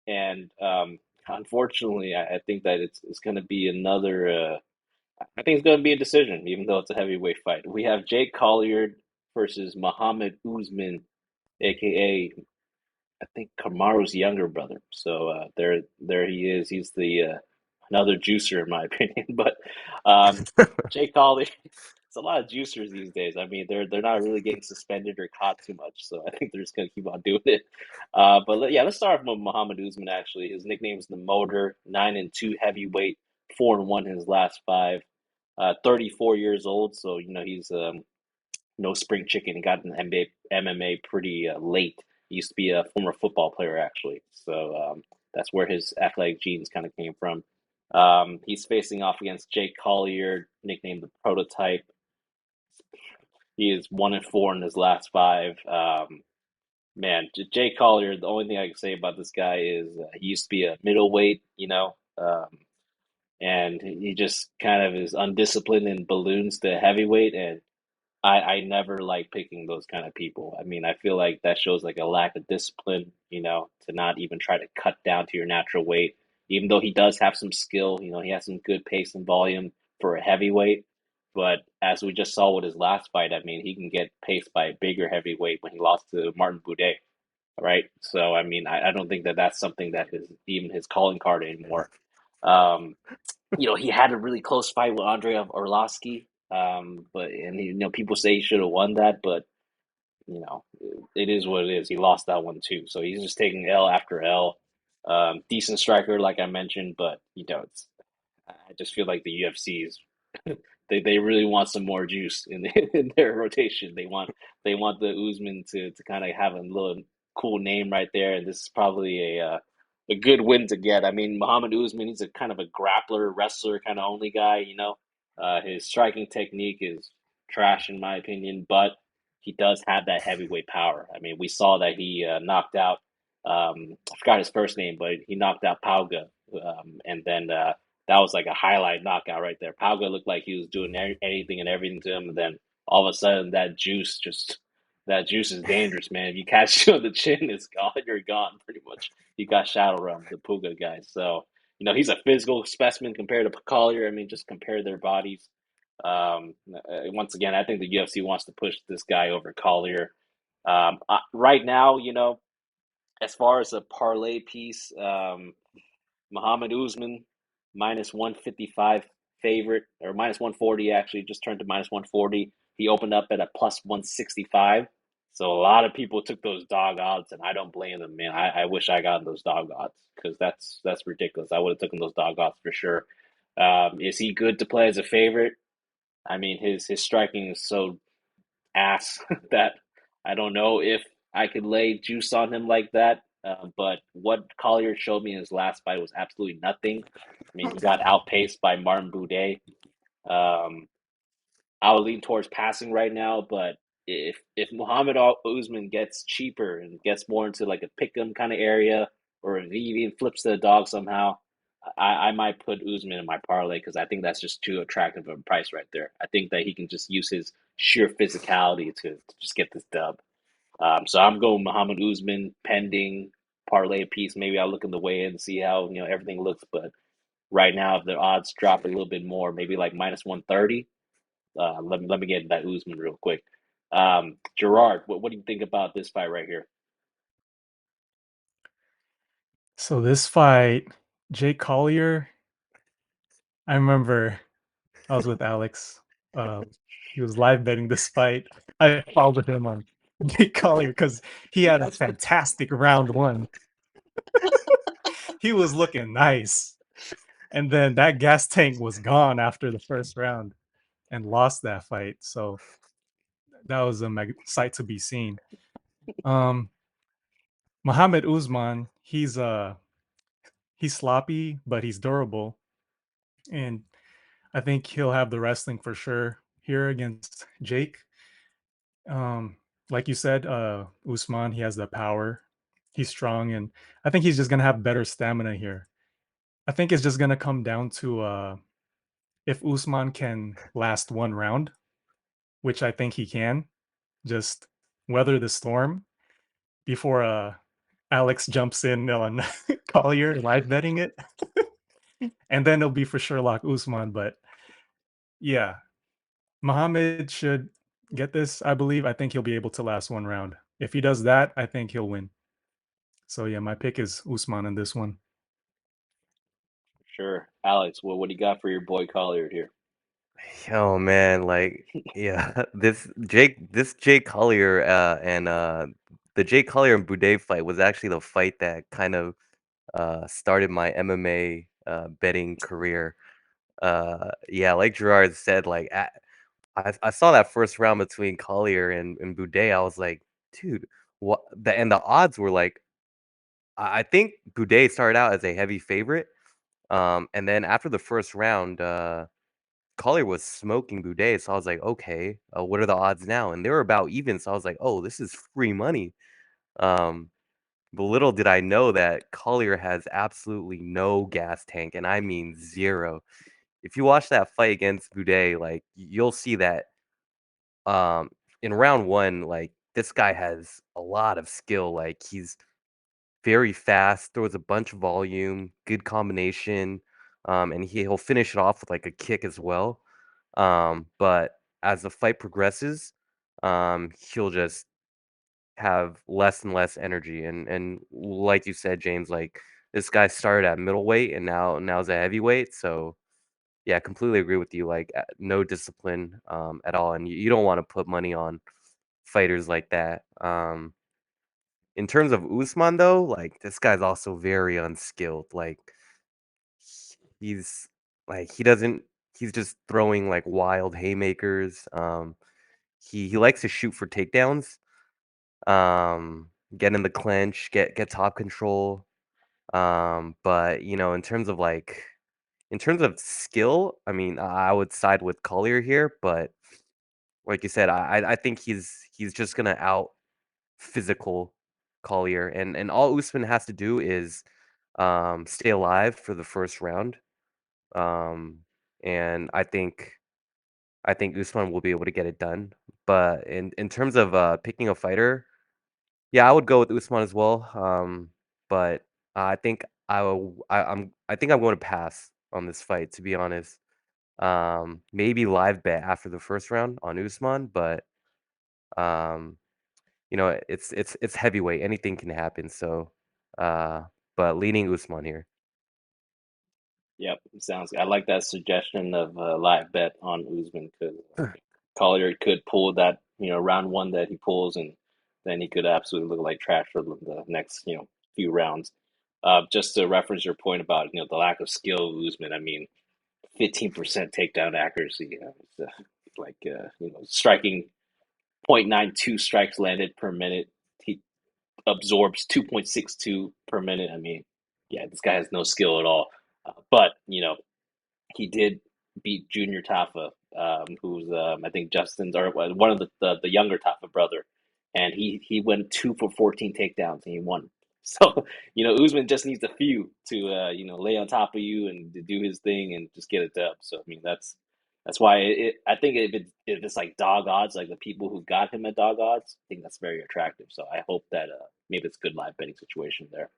And unfortunately, I think that it's going to be another. I think it's going to be a decision, even though it's a heavyweight fight. We have Jake Collier versus Mohammed Usman, aka I think Kamaru's younger brother. So there he is. He's the another juicer in my opinion. But Jake Collier, it's a lot of juicers these days. I mean, they're not really getting suspended or caught too much, so I think they're just gonna keep on doing it. Yeah, let's start with Muhammad Usman. Actually, his nickname is the Motor. 9-2 heavyweight, 4-1 his last five. 34 years old, so he's no spring chicken. He got in MMA pretty late. He used to be a former football player, actually. So that's where his athletic genes kind of came from. He's facing off against Jake Collier, nicknamed the Prototype. He is 1-4 in his last five. Man, Jake Collier, the only thing I can say about this guy is he used to be a middleweight, and he just kind of is undisciplined and balloons to heavyweight. And I never like picking those kind of people. I mean, I feel like that shows like a lack of discipline, to not even try to cut down to your natural weight. Even though he does have some skill, he has some good pace and volume for a heavyweight. But as we just saw with his last fight, I mean, he can get paced by a bigger heavyweight when he lost to Martin Budet, right? So, I mean, I don't think that that's something that is even his calling card anymore. Um, he had a really close fight with Andrei Arlovski, but people say he should have won that, but you know, it is what it is. He lost that one too, so he's just taking L after L. Decent striker, like I mentioned, but I just feel like the UFC is they really want some more juice in in their rotation. They want the Usman to kind of have a little cool name right there, and this is probably a good win to get. I mean, Muhammad Usman, he's a kind of a grappler, wrestler kind of only guy. His striking technique is trash in my opinion, but he does have that heavyweight power. I mean, we saw that he knocked out. I forgot his first name, but he knocked out Pauga, and then that was like a highlight knockout right there. Pauga looked like he was doing anything and everything to him, and then all of a sudden that juice is dangerous, man. If you catch you on the chin, it's gone. You're gone pretty much. You got shadow realm, the Puga guy. So he's a physical specimen compared to Collier. I mean, just compare their bodies. Once again, I think the UFC wants to push this guy over Collier. Right now, as far as a parlay piece, Muhammad Usman -155 favorite, or -140 actually, just turned to -140. He opened up at a +165. So a lot of people took those dog odds, and I don't blame them, man. I wish I got those dog odds because that's ridiculous. I would have taken those dog odds for sure. Is he good to play as a favorite? I mean, his striking is so ass that I don't know if I could lay juice on him like that. But what Collier showed me in his last fight was absolutely nothing. I mean, he got outpaced by Martin Budet. Um, I would lean towards passing right now, but if Muhammad Usman gets cheaper and gets more into like a pick'em kind of area, or if he even flips to the dog somehow, I might put Usman in my parlay because I think that's just too attractive of a price right there. I think that he can just use his sheer physicality to just get this dub. So I'm going Muhammad Usman pending parlay piece. Maybe I'll look in the way and see how everything looks. But right now, if the odds drop a little bit more, maybe like -130, let me get that Usman real quick. Gerard, what do you think about this fight right here? So this fight, Jake Collier, I remember I was with Alex. Uh, he was live betting this fight. I followed him on Jake Collier because he had a fantastic round one. He was looking nice. And then that gas tank was gone after the first round and lost that fight. So that was a sight to be seen. Um, Mohammed Usman, he's sloppy, but he's durable. And I think he'll have the wrestling for sure here against Jake. Um, like you said, Usman, he has the power. He's strong, and I think he's just gonna have better stamina here. I think it's just gonna come down to if Usman can last one round, which I think he can, just weather the storm before Alex jumps in on Collier live betting it, and then it'll be for Sherlock Usman. But yeah, Mohammed should get this. I believe. I think he'll be able to last one round. If he does that, I think he'll win. So yeah, my pick is Usman in this one. Sure. Alex, what do you got for your boy Collier here? Oh man, like yeah, this Jake Collier and the Jake Collier and Boudet fight was actually the fight that kind of started my MMA betting career. Yeah, like Gerard said, like I saw that first round between Collier and Boudet. I was like, dude, what? And the odds were like, I think Boudet started out as a heavy favorite, and then after the first round, Collier was smoking Boudet, so I was like, okay, what are the odds now? And they were about even, so I was like, oh, this is free money. Um, but little did I know that Collier has absolutely no gas tank, and I mean zero. If you watch that fight against Boudet, like you'll see that um in round one, like this guy has a lot of skill. Like he's very fast, throws a bunch of volume, good combination, and he'll finish it off with like a kick as well. But as the fight progresses, he'll just have less and less energy. And like you said, James, like this guy started at middleweight and now's a heavyweight. So yeah, I completely agree with you. Like no discipline at all, and you don't want to put money on fighters like that. In terms of Usman though, like this guy's also very unskilled. Like he's he doesn't he's just throwing like wild haymakers. He likes to shoot for takedowns. Get in the clinch, get top control. But you know, in terms of skill, I mean, I would side with Collier here, but like you said, I think he's just gonna out physical Collier, and all Usman has to do is stay alive for the first round. Um, and I think Usman will be able to get it done. But in terms of picking a fighter, yeah, I would go with Usman as well. But I think I think I'm going to pass on this fight, to be honest. Maybe live bet after the first round on Usman, but um, you know, it's heavyweight. Anything can happen. So, uh, but leaning Usman here. Yep, sounds good. I like that suggestion of live bet on Usman because Collier could pull that, round one that he pulls, and then he could absolutely look like trash for the next, few rounds. Just to reference your point about, the lack of skill of Usman, I mean, 15% takedown accuracy, it's, striking 0.92 strikes landed per minute. He absorbs 2.62 per minute. I mean, yeah, this guy has no skill at all. But, he did beat Junior Tafa, who's I think Justin's or one of the younger Tafa brother, and he went 2 for 14 takedowns and he won. So Usman just needs a few to lay on top of you and to do his thing and just get it done. So I mean that's why I think if it's like dog odds, like the people who got him at dog odds, I think that's very attractive. So I hope that maybe it's a good live betting situation there.